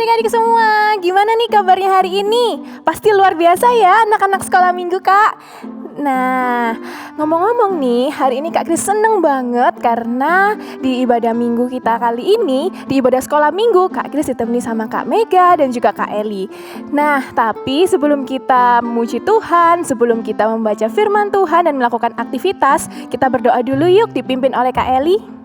adik-adik semua, gimana nih kabarnya hari ini? Pasti luar biasa ya anak-anak sekolah minggu Kak. Nah, ngomong-ngomong nih, hari ini Kak Kris seneng banget karena di ibadah minggu kita kali ini, di ibadah sekolah minggu, Kak Kris ditemani sama Kak Mega dan juga Kak Eli. Nah, tapi sebelum kita memuji Tuhan, sebelum kita membaca firman Tuhan dan melakukan aktivitas, kita berdoa dulu yuk dipimpin oleh Kak Eli.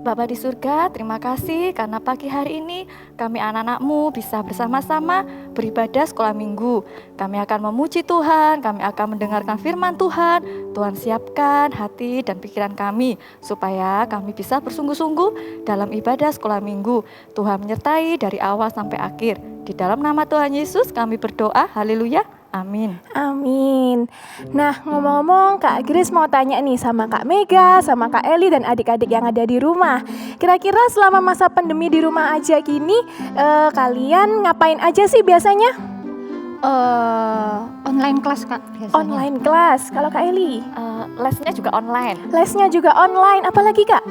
Bapa di surga, terima kasih karena pagi hari ini kami anak-anak-Mu bisa bersama-sama beribadah sekolah minggu. Kami akan memuji Tuhan, kami akan mendengarkan firman Tuhan. Tuhan siapkan hati dan pikiran kami supaya kami bisa bersungguh-sungguh dalam ibadah sekolah minggu. Tuhan menyertai dari awal sampai akhir. Di dalam nama Tuhan Yesus kami berdoa, haleluya. Amin. Amin. Nah, ngomong-ngomong, Kak Grace mau tanya nih sama Kak Mega, sama Kak Eli dan adik-adik yang ada di rumah. Kira-kira selama masa pandemi di rumah aja gini, kalian ngapain aja sih biasanya? Online class Kak biasanya. Online class. Kalau Kak Eli? Lesnya juga online. Lesnya juga online. Apalagi Kak?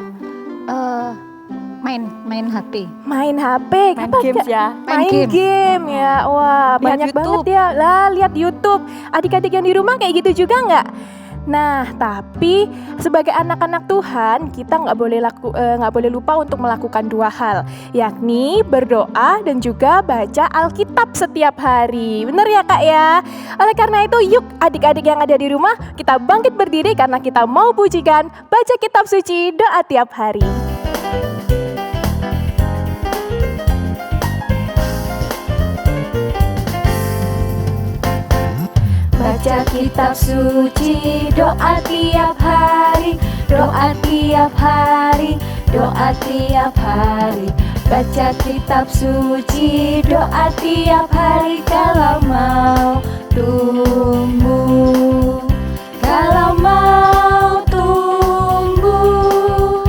Main HP. Main HP. Main Kapan, games Kak? ya. Main game ya. Wah, Lihat banyak YouTube. banget ya. Lah, lihat YouTube. Adik-adik yang di rumah kayak gitu juga nggak? Nah, tapi sebagai anak-anak Tuhan, kita nggak boleh lupa untuk melakukan dua hal, yakni berdoa dan juga baca Alkitab setiap hari. Bener ya Kak ya? Oleh karena itu, yuk adik-adik yang ada di rumah, kita bangkit berdiri karena kita mau pujikan, baca kitab suci, doa tiap hari. Baca kitab suci, doa tiap hari, doa tiap hari, doa tiap hari. Baca kitab suci, doa tiap hari kalau mau tumbuh, kalau mau tumbuh,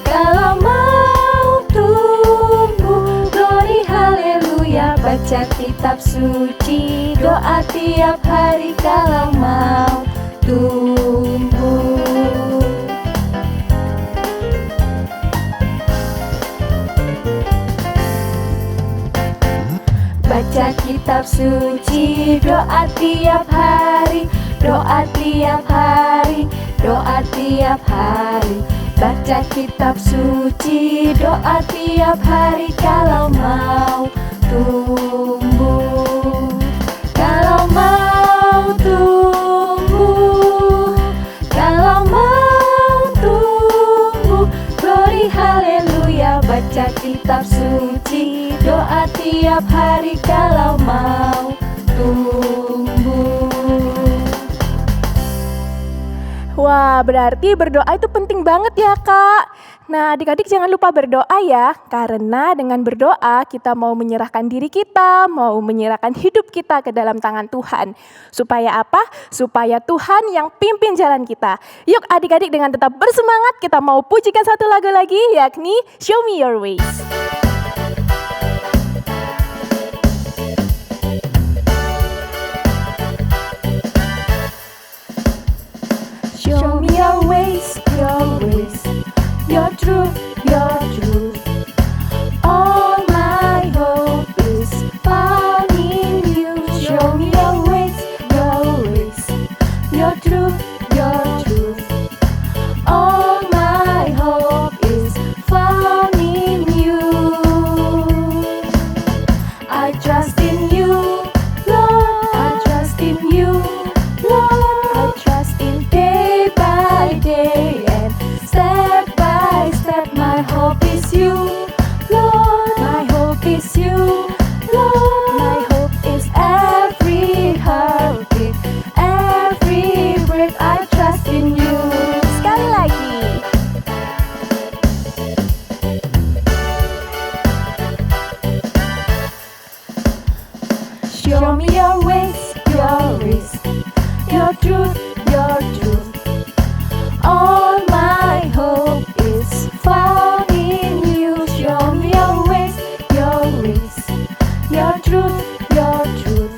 kalau mau tumbuh. Glory haleluya. Baca kitab suci, doa tiap hari kalau mau tumbuh. Baca kitab suci, doa tiap hari, doa tiap hari, doa tiap hari. Baca kitab suci, doa tiap hari kalau mau tumbuh, kalau mau tumbuh, kalau mau tumbuh. Glory haleluya. Baca kitab suci, doa tiap hari kalau mau tumbuh. Wah, berarti berdoa itu penting banget ya Kak. Nah, adik-adik jangan lupa berdoa ya, karena dengan berdoa kita mau menyerahkan diri kita, mau menyerahkan hidup kita ke dalam tangan Tuhan. Supaya apa? Supaya Tuhan yang pimpin jalan kita. Yuk adik-adik dengan tetap bersemangat, kita mau pujikan satu lagu lagi, yakni Show Me Your Ways. Show me your ways, your truth, your truth. All my hope is found in you. Show me your ways, your truth, your truth. All my hope is found in you. I trust in you, Lord. I trust in you, Lord. I trust in day by day and step by step. My hope is you, Lord. My hope is you, Lord. My hope is every heartbeat, every breath. I trust in you. Sekali lagi. Show me your ways, your truth, your truth. All my hope is found in you. Show me your ways, your truth, your truth.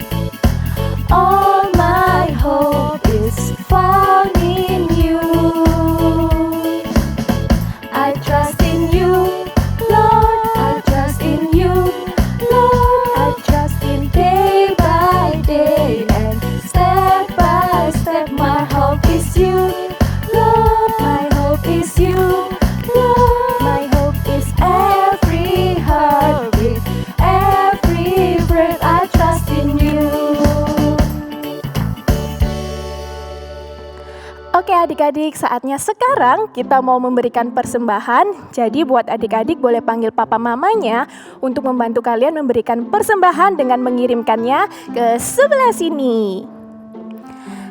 All my hope is found in you. I trust in you, Lord. I trust in you, adik-adik, saatnya sekarang kita mau memberikan persembahan. Jadi buat adik-adik boleh panggil papa mamanya untuk membantu kalian memberikan persembahan dengan mengirimkannya ke sebelah sini.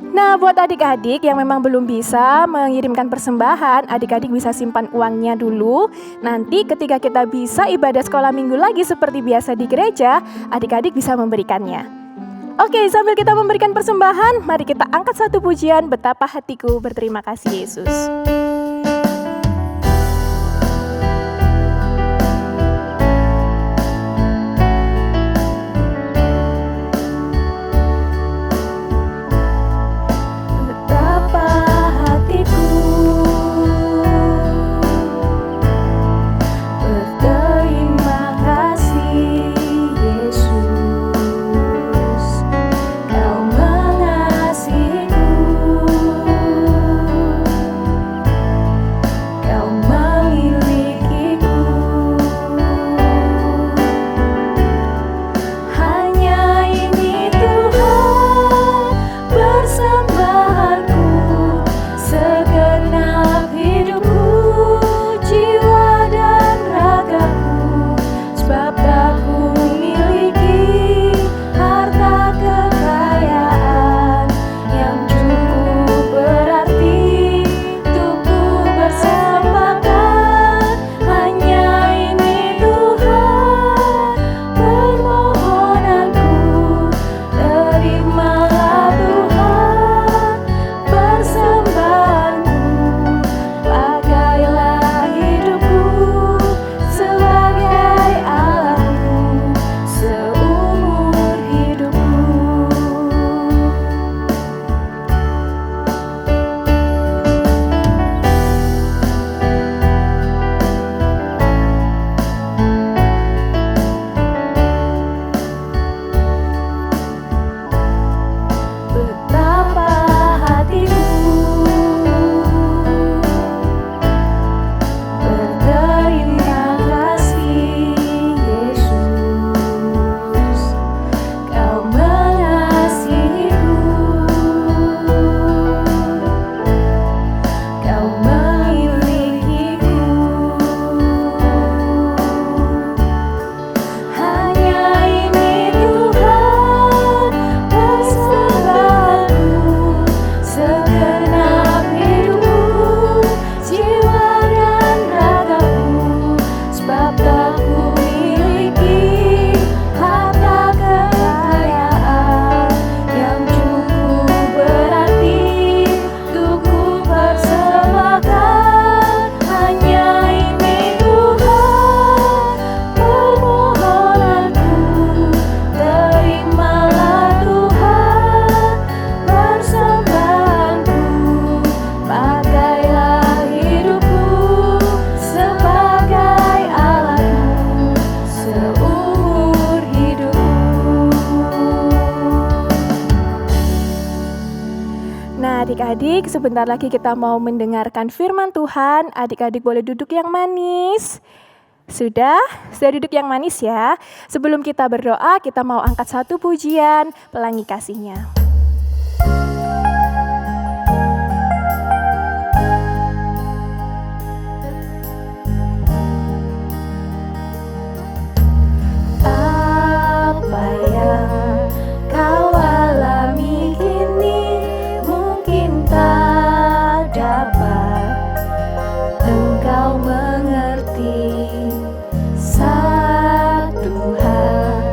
Nah, buat adik-adik yang memang belum bisa mengirimkan persembahan, adik-adik bisa simpan uangnya dulu. Nanti ketika kita bisa ibadah sekolah minggu lagi seperti biasa di gereja, adik-adik bisa memberikannya. Oke, sambil kita memberikan persembahan, mari kita angkat satu pujian, Betapa Hatiku Berterima Kasih Yesus. Betapa hatiku berterima kasih Yesus, Kau mengasihiku, Kau memilikiku. Hanya ini Tuhan persembahanku, segenap hidupku, jiwa dan ragaku, sebab tak ku miliki harta kekayaan yang cukup berarti untuk ku persembahkan. Hanya ini Tuhan permohonanku, terimalah Tuhan persembahanku, pakailah hidupku sebagai alatmu seumur hidupku. Betapa hatiku berterima kasih Yesus, Kau mengasihiku, Kau memilikiku. Hanya ini Tuhan persembahanku, segenap hidupku, jiwa dan ragaku, sebab tak ku miliki harta kekayaan yang cukup berarti untuk ku persembahkan. Hanya ini Tuhan permohonanku, terimalah Tuhan persembahanku, pakailah hidupku sebagai alatmu seumur hidupku. Nah, adik-adik, sebentar lagi kita mau mendengarkan firman Tuhan. Adik-adik boleh duduk yang manis. Sudah duduk yang manis ya. Sebelum kita berdoa, kita mau angkat satu pujian, Pelangi Kasih-Nya. Apa yang kau alami kini mungkin tak dapat engkau mengerti. Satu hal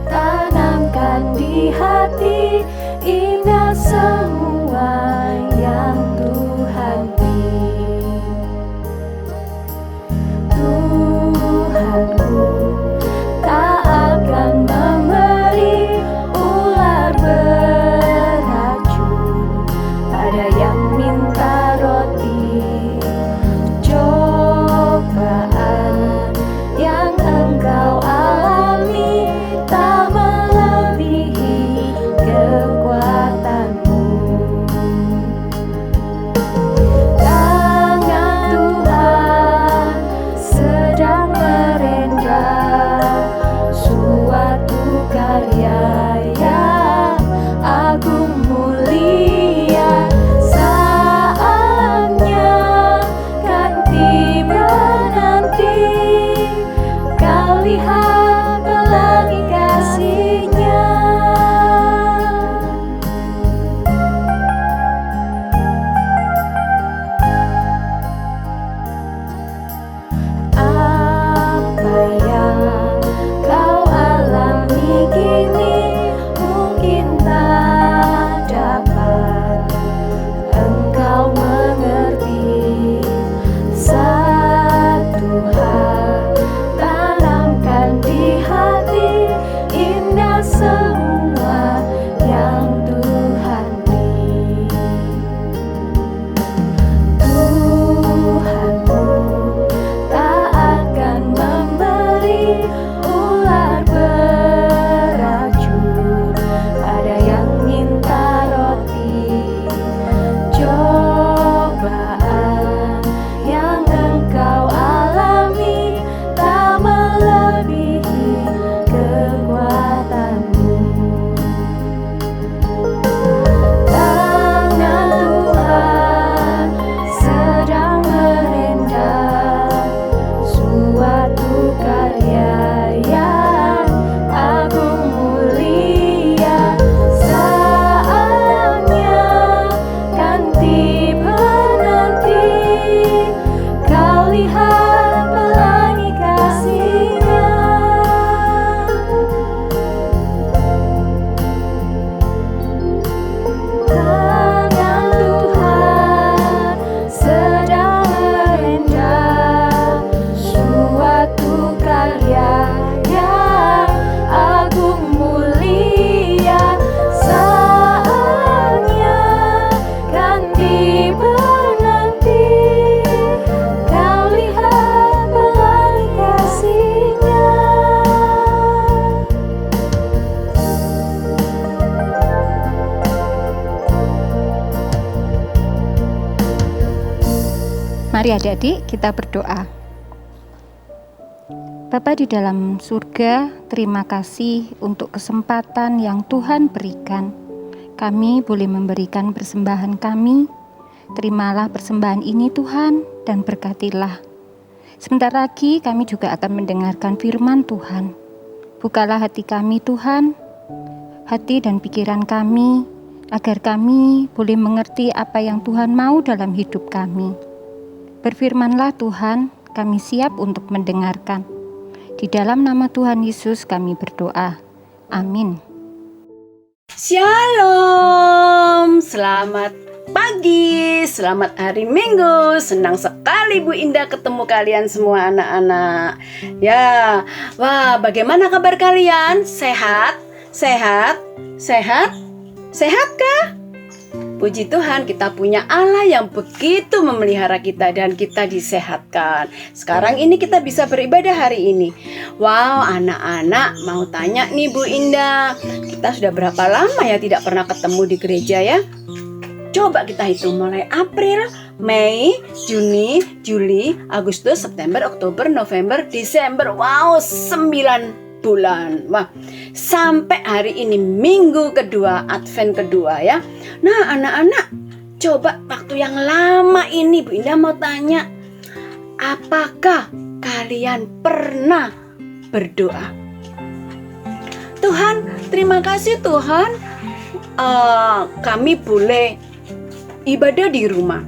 tanamkan di hati, ingat semua yang Tuhan beri. Tuhanku tak akan memberi ular beracun pada yang minta roti. Cobaan yang engkau alami tak melebihi kekuatanmu. Mari adik-adik kita berdoa. Bapa di dalam surga, terima kasih untuk kesempatan yang Tuhan berikan. Kami boleh memberikan persembahan kami. Terimalah persembahan ini Tuhan dan berkatilah. Sebentar lagi kami juga akan mendengarkan firman Tuhan. Bukalah hati kami Tuhan, hati dan pikiran kami, agar kami boleh mengerti apa yang Tuhan mau dalam hidup kami. Berfirmanlah Tuhan, kami siap untuk mendengarkan. Di dalam nama Tuhan Yesus kami berdoa. Amin. Shalom, selamat pagi, selamat hari Minggu. Senang sekali Bu Indah ketemu kalian semua anak-anak. Ya, wah bagaimana kabar kalian? Sehat? Sehat? Sehat? Sehat kah? Puji Tuhan, kita punya Allah yang begitu memelihara kita dan kita disehatkan. Sekarang ini kita bisa beribadah hari ini. Wow, anak-anak mau tanya nih Bu Indah, kita sudah berapa lama ya tidak pernah ketemu di gereja ya? Coba kita hitung mulai April, Mei, Juni, Juli, Agustus, September, Oktober, November, Desember. Wow, 9 bulan. Wah, sampai hari ini minggu kedua, Advent kedua ya. Nah anak-anak, coba waktu yang lama ini Bu Indah mau tanya, apakah kalian pernah berdoa? Tuhan, terima kasih Tuhan, kami boleh ibadah di rumah.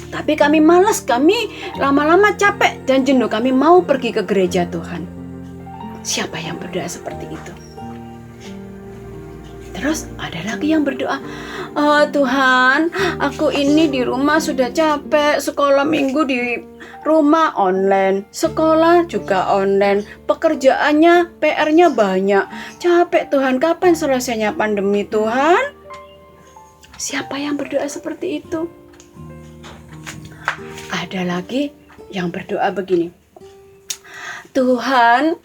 Tapi kami malas, kami lama-lama capek dan jenuh, kami mau pergi ke gereja Tuhan. Siapa yang berdoa seperti itu? Terus ada lagi yang berdoa, Tuhan, aku ini di rumah sudah capek, sekolah minggu di rumah online, sekolah juga online, pekerjaannya, PR-nya banyak, capek Tuhan, kapan selesainya pandemi Tuhan? Siapa yang berdoa seperti itu? Ada lagi yang berdoa begini, Tuhan,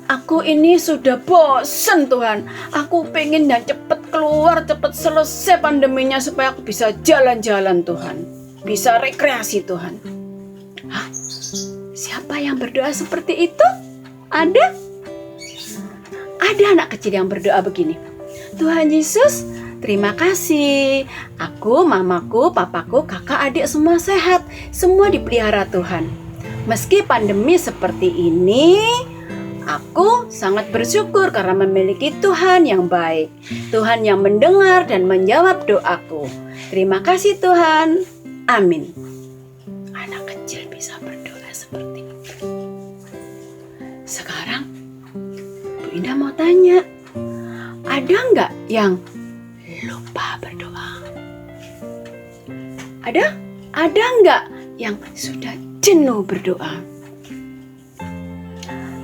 aku ini sudah bosen Tuhan. Aku pengen dan cepet keluar, cepet selesai pandeminya supaya aku bisa jalan-jalan Tuhan. Bisa rekreasi Tuhan. Hah? Siapa yang berdoa seperti itu? Ada? Ada anak kecil yang berdoa begini. Tuhan Yesus, terima kasih. Aku, mamaku, papaku, kakak, adik semua sehat. Semua dipelihara Tuhan. Meski pandemi seperti ini, aku sangat bersyukur karena memiliki Tuhan yang baik. Tuhan yang mendengar dan menjawab doaku. Terima kasih Tuhan. Amin. Anak kecil bisa berdoa seperti itu. Sekarang Bu Indah mau tanya, ada nggak yang lupa berdoa? Ada? Ada nggak yang sudah jenuh berdoa?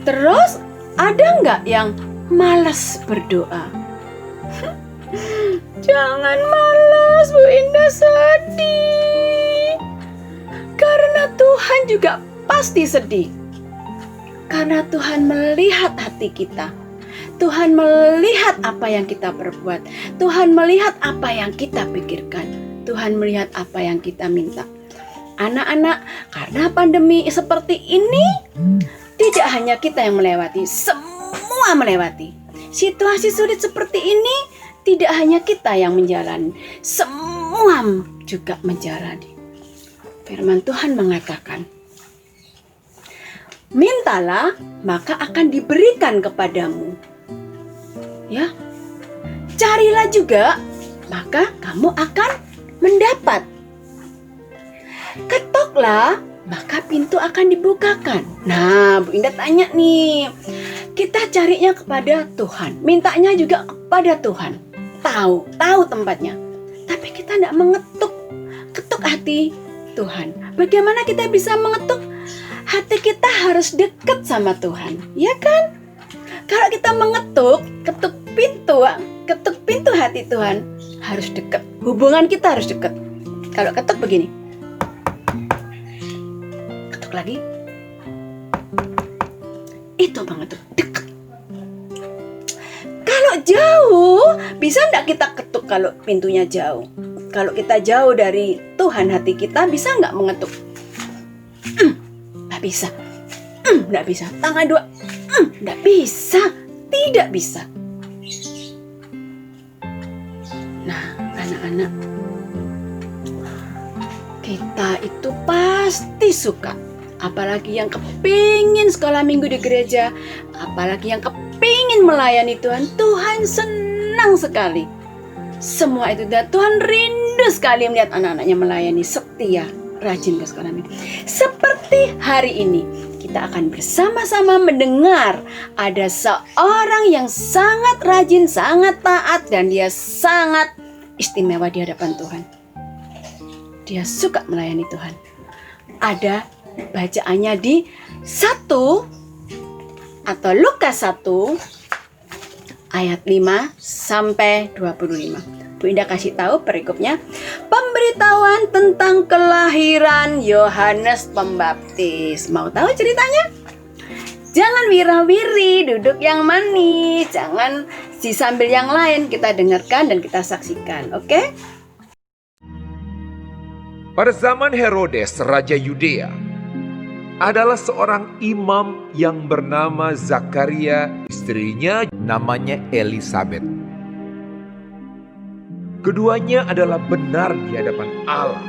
Terus ada nggak yang malas berdoa? Jangan malas, Bu Indah sedih. Karena Tuhan juga pasti sedih. Karena Tuhan melihat hati kita. Tuhan melihat apa yang kita perbuat. Tuhan melihat apa yang kita pikirkan. Tuhan melihat apa yang kita minta. Anak-anak, karena pandemi seperti ini, tidak hanya kita yang melewati, semua melewati. Situasi sulit seperti ini, tidak hanya kita yang menjalani, semua juga menjalani. Firman Tuhan mengatakan, mintalah, maka akan diberikan kepadamu. Ya, carilah juga, maka kamu akan mendapat. Ketoklah, maka pintu akan dibukakan. Nah, Bu Indah tanya nih, kita carinya kepada Tuhan, mintanya juga kepada Tuhan. Tahu tempatnya, tapi kita tidak ketuk hati Tuhan. Bagaimana kita bisa mengetuk? Hati kita harus dekat sama Tuhan, ya kan? Kalau kita ketuk pintu hati Tuhan harus dekat. Hubungan kita harus dekat. Kalau ketuk begini, ketuk lagi, itu mengetuk dekat. Kalau jauh, bisa enggak kita ketuk kalau pintunya jauh? Kalau kita jauh dari Tuhan, hati kita bisa nggak mengetuk? Nggak bisa. Nggak bisa. Tangan dua. Nggak bisa. Tidak bisa. Nah, anak-anak, kita itu pasti suka. Apalagi yang kepingin sekolah minggu di gereja, apalagi yang kepingin melayani Tuhan. Tuhan senang sekali. Semua itu, dan Tuhan rindu sekali melihat anak-anaknya melayani, setia, rajin ke sekolah minggu. Seperti hari ini, kita akan bersama-sama mendengar ada seorang yang sangat rajin, sangat taat, dan dia sangat istimewa di hadapan Tuhan. Dia suka melayani Tuhan. Ada bacaannya di 1 atau Lukas 1 ayat 5 sampai 25. Bu Indah kasih tahu perikopnya. Pemberitahuan tentang kelahiran Yohanes Pembaptis. Mau tahu ceritanya? Jangan wira-wiri, duduk yang manis, jangan sambil yang lain. Kita dengarkan dan kita saksikan, oke? Pada zaman Herodes, Raja Yudea, adalah seorang imam yang bernama Zakaria, istrinya namanya Elisabet. Keduanya adalah benar di hadapan Allah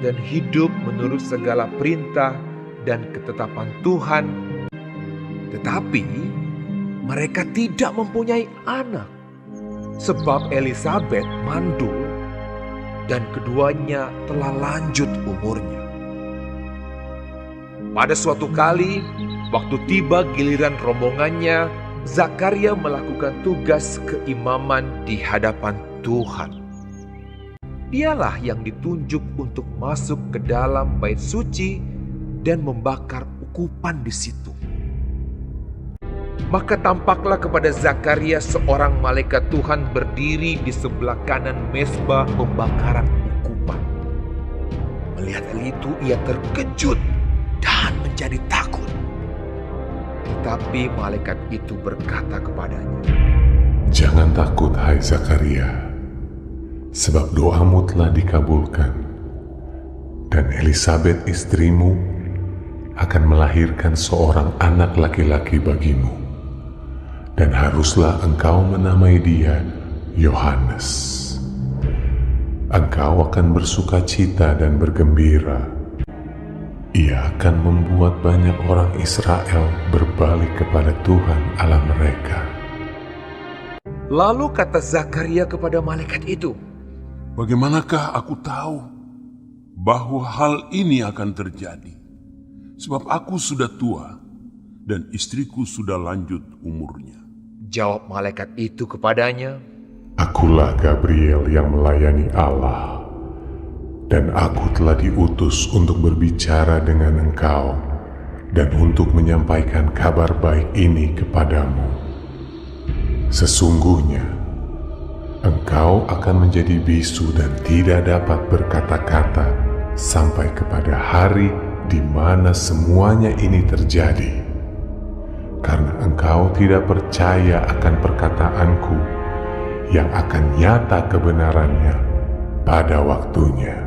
dan hidup menurut segala perintah dan ketetapan Tuhan. Tetapi mereka tidak mempunyai anak sebab Elisabet mandul dan keduanya telah lanjut umurnya. Pada suatu kali, waktu tiba giliran rombongannya, Zakaria melakukan tugas keimaman di hadapan Tuhan. Dialah yang ditunjuk untuk masuk ke dalam bait suci dan membakar ukupan di situ. Maka tampaklah kepada Zakaria seorang malaikat Tuhan berdiri di sebelah kanan mezbah pembakaran ukupan. Melihat hal itu, ia terkejut dan menjadi takut. Tetapi malaikat itu berkata kepadanya, "Jangan takut, hai Zakaria, sebab doamu telah dikabulkan, dan Elisabet istrimu akan melahirkan seorang anak laki-laki bagimu, dan haruslah engkau menamai dia Yohanes. Engkau akan bersukacita dan bergembira. Ia akan membuat banyak orang Israel berbalik kepada Tuhan Allah mereka." Lalu kata Zakaria kepada malaikat itu, "Bagaimanakah aku tahu bahwa hal ini akan terjadi? Sebab aku sudah tua dan istriku sudah lanjut umurnya." Jawab malaikat itu kepadanya, "Akulah Gabriel yang melayani Allah, dan aku telah diutus untuk berbicara dengan engkau dan untuk menyampaikan kabar baik ini kepadamu. Sesungguhnya, engkau akan menjadi bisu dan tidak dapat berkata-kata sampai kepada hari di mana semuanya ini terjadi, karena engkau tidak percaya akan perkataanku yang akan nyata kebenarannya pada waktunya."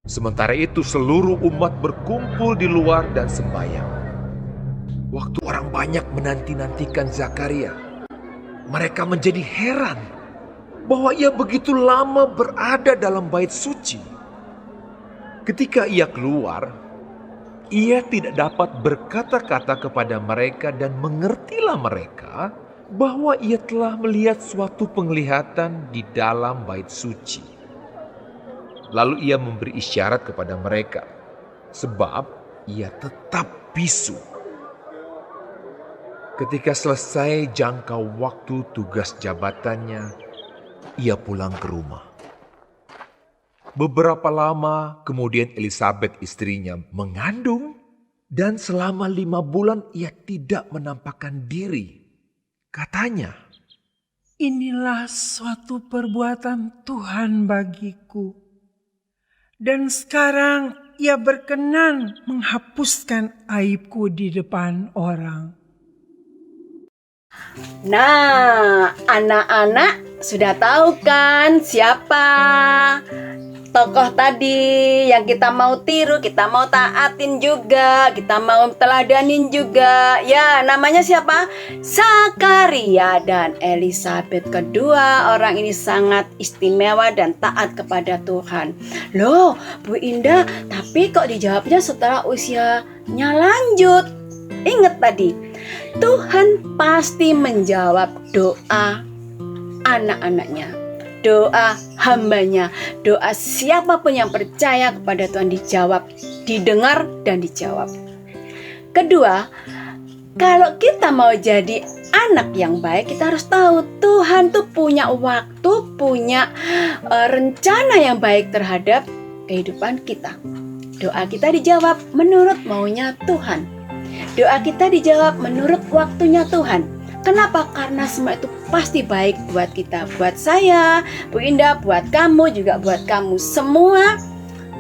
Sementara itu seluruh umat berkumpul di luar dan sembahyang. Waktu orang banyak menanti-nantikan Zakaria, mereka menjadi heran bahwa ia begitu lama berada dalam bait suci. Ketika ia keluar, ia tidak dapat berkata-kata kepada mereka dan mengertilah mereka bahwa ia telah melihat suatu penglihatan di dalam bait suci. Lalu ia memberi isyarat kepada mereka, sebab ia tetap bisu. Ketika selesai jangkau waktu tugas jabatannya, ia pulang ke rumah. Beberapa lama kemudian Elisabet istrinya mengandung, dan selama 5 bulan ia tidak menampakkan diri. Katanya, "Inilah suatu perbuatan Tuhan bagiku. Dan sekarang ia berkenan menghapuskan aibku di depan orang." Nah, anak-anak, Sudah tahu kan siapa tokoh tadi yang kita mau tiru, kita mau taatin juga, kita mau teladanin juga. Ya, namanya siapa? Zakaria dan Elisabeth. Kedua orang ini sangat istimewa dan taat kepada Tuhan. Loh, Bu Indah, tapi kok dijawabnya setelah usianya lanjut? Ingat tadi, Tuhan pasti menjawab doa anak-anaknya, doa hambanya, doa siapapun yang percaya kepada Tuhan dijawab, didengar dan dijawab. Kedua, kalau kita mau jadi anak yang baik, kita harus tahu Tuhan tuh punya waktu, punya rencana yang baik terhadap kehidupan kita. Doa kita dijawab menurut maunya Tuhan. Doa kita dijawab menurut waktunya Tuhan. Kenapa? Karena semua itu pasti baik buat kita, buat saya, Bu Indah, buat kamu, juga buat kamu. Semua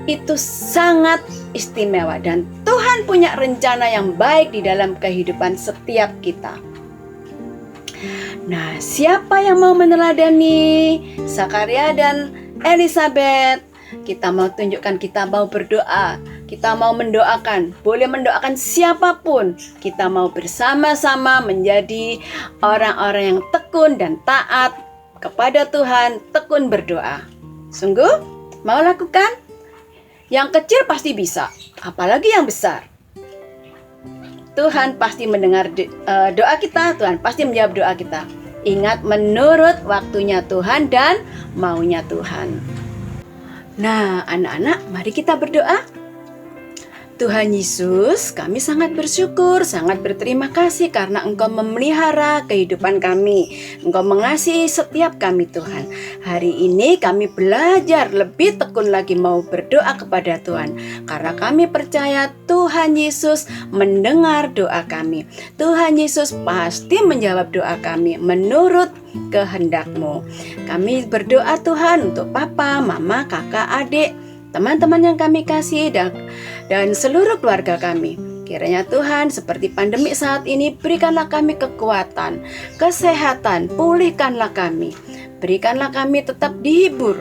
itu sangat istimewa dan Tuhan punya rencana yang baik di dalam kehidupan setiap kita. Nah, siapa yang mau meneladani Zakaria dan Elisabeth? Kita mau tunjukkan, kita mau berdoa, kita mau mendoakan, boleh mendoakan siapapun. Kita mau bersama-sama menjadi orang-orang yang tekun dan taat kepada Tuhan, tekun berdoa. Sungguh mau lakukan? Yang kecil pasti bisa, apalagi yang besar. Tuhan pasti mendengar doa kita, Tuhan pasti menjawab doa kita. Ingat, menurut waktunya Tuhan dan maunya Tuhan. Nah, anak-anak, mari kita berdoa. Tuhan Yesus, kami sangat bersyukur, sangat berterima kasih karena Engkau memelihara kehidupan kami. Engkau mengasihi setiap kami, Tuhan. Hari ini kami belajar lebih tekun lagi mau berdoa kepada Tuhan. Karena kami percaya Tuhan Yesus mendengar doa kami. Tuhan Yesus pasti menjawab doa kami menurut kehendak-Mu. Kami berdoa Tuhan untuk papa, mama, kakak, adik, teman-teman yang kami kasih dan seluruh keluarga kami. Kiranya Tuhan, seperti pandemi saat ini, berikanlah kami kekuatan, kesehatan, pulihkanlah kami. Berikanlah kami tetap dihibur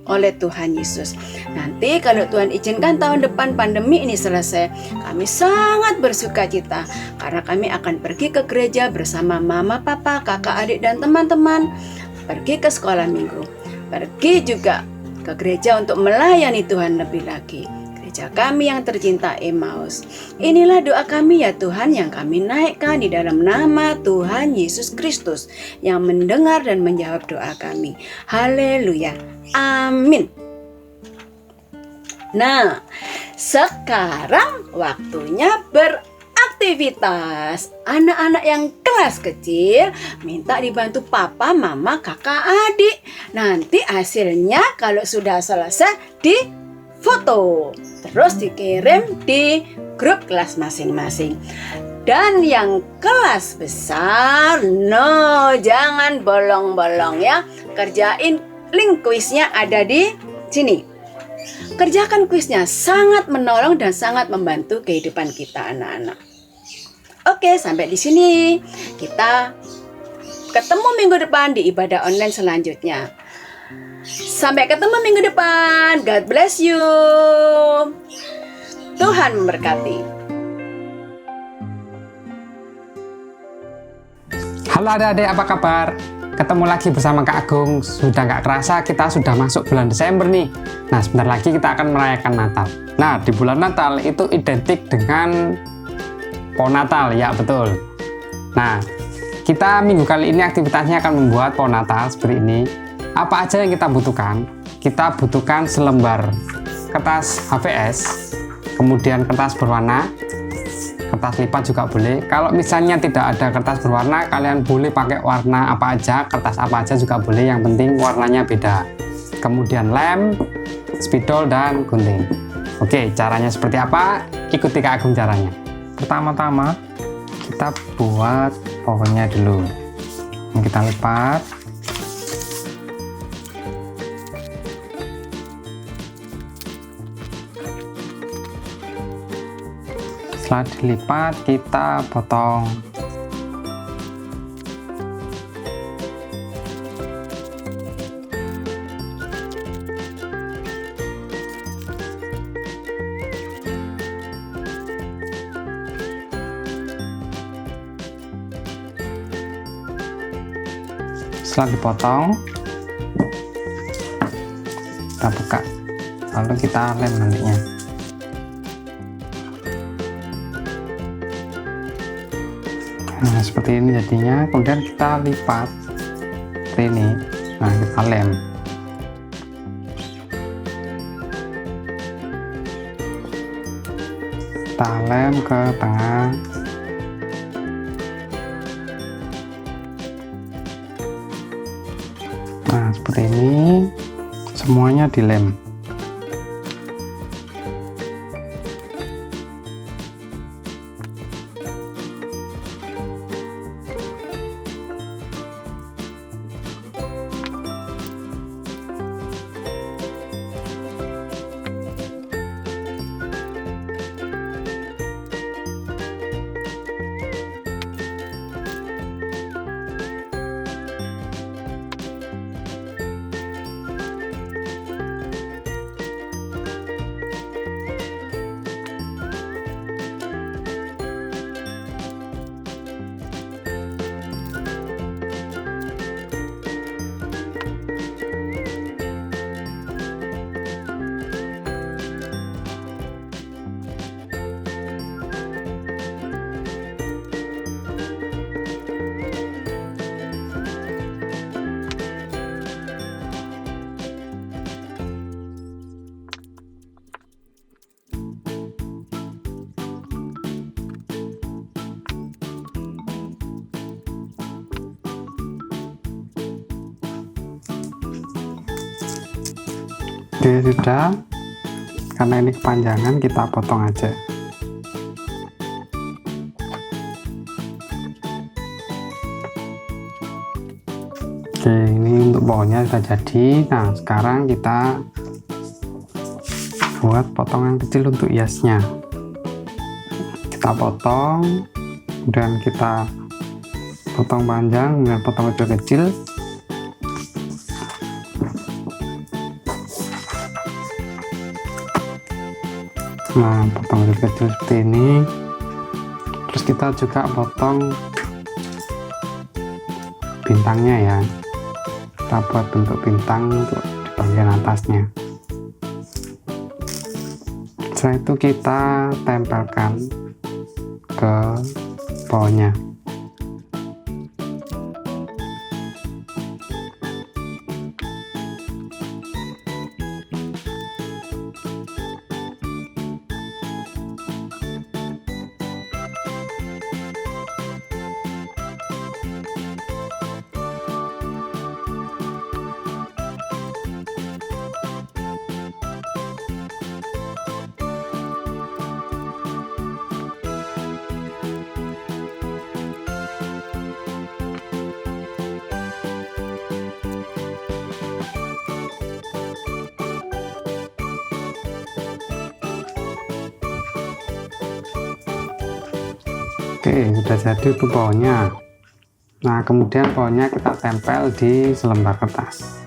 oleh Tuhan Yesus. Nanti kalau Tuhan izinkan tahun depan pandemi ini selesai, kami sangat bersuka cita karena kami akan pergi ke gereja bersama mama, papa, kakak, adik, dan teman-teman. Pergi ke sekolah minggu, pergi juga ke gereja untuk melayani Tuhan lebih lagi. Gereja kami yang tercinta Emmaus. Inilah doa kami ya Tuhan yang kami naikkan di dalam nama Tuhan Yesus Kristus yang mendengar dan menjawab doa kami. Haleluya. Amin. Nah, sekarang waktunya beraktivitas. Anak-anak yang kelas kecil minta dibantu papa, mama, kakak, adik. Nanti hasilnya kalau sudah selesai difoto, terus dikirim di grup kelas masing-masing. Dan yang kelas besar, no, jangan bolong-bolong ya. Kerjain link kuisnya ada di sini. Kerjakan kuisnya, sangat menolong dan sangat membantu kehidupan kita anak-anak. Oke, sampai di sini. Kita ketemu minggu depan di ibadah online selanjutnya. Sampai ketemu minggu depan. God bless you. Tuhan memberkati. Halo adik-adik, apa kabar? Ketemu lagi bersama Kak Agung. Sudah nggak kerasa kita sudah masuk bulan Desember nih. Nah, sebentar lagi kita akan merayakan Natal. Nah, di bulan Natal itu identik dengan pohon Natal, ya betul. Nah, kita minggu kali ini aktivitasnya akan membuat pohon Natal seperti ini. Apa aja yang kita butuhkan? Kita butuhkan selembar kertas HVS, kemudian kertas berwarna, kertas lipat juga boleh. Kalau misalnya tidak ada kertas berwarna, kalian boleh pakai warna apa aja, kertas apa aja juga boleh, yang penting warnanya beda. Kemudian lem, spidol, dan gunting. Oke, caranya seperti apa? Ikuti Kak Agung caranya. Pertama-tama kita buat pohonnya dulu. Ini kita lipat. Setelah dilipat, kita potong. Setelah dipotong, kita buka, lalu kita lem nantinya. Nah, seperti ini jadinya. Kemudian kita lipat seperti ini. Nah, kita lem. Kita lem ke tengah. Nah, seperti ini. Semuanya dilem. Oke, sudah. Karena ini kepanjangan, kita potong aja. Oke, ini untuk pohonnya sudah jadi. Nah, sekarang kita buat potongan kecil untuk hiasnya. Kita potong, kemudian kita potong panjang, kemudian potong kecil-kecil. Nah, potong kecil-kecil seperti ini. Terus kita juga potong bintangnya ya. Kita buat bentuk bintang untuk di bagian atasnya. Setelah itu kita tempelkan ke pohonnya. Oke, sudah jadi itu pohonnya. Nah, kemudian pohonnya kita tempel di selembar kertas.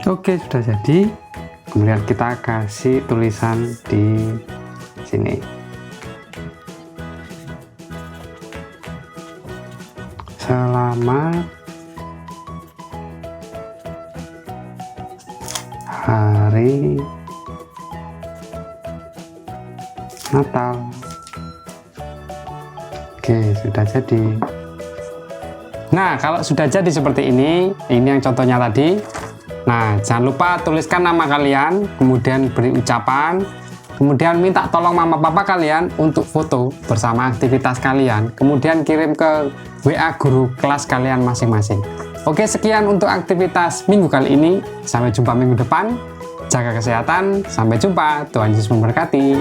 Oke, sudah jadi. Kemudian kita kasih tulisan di sini. Selamat Hari Natal. Oke, sudah jadi. Nah, kalau sudah jadi seperti ini yang contohnya tadi. Nah, jangan lupa tuliskan nama kalian, kemudian beri ucapan, kemudian minta tolong mama papa kalian untuk foto bersama aktivitas kalian, kemudian kirim ke WA guru kelas kalian masing-masing. Oke, sekian untuk aktivitas minggu kali ini. Sampai jumpa minggu depan. Jaga kesehatan. Sampai jumpa. Tuhan Yesus memberkati.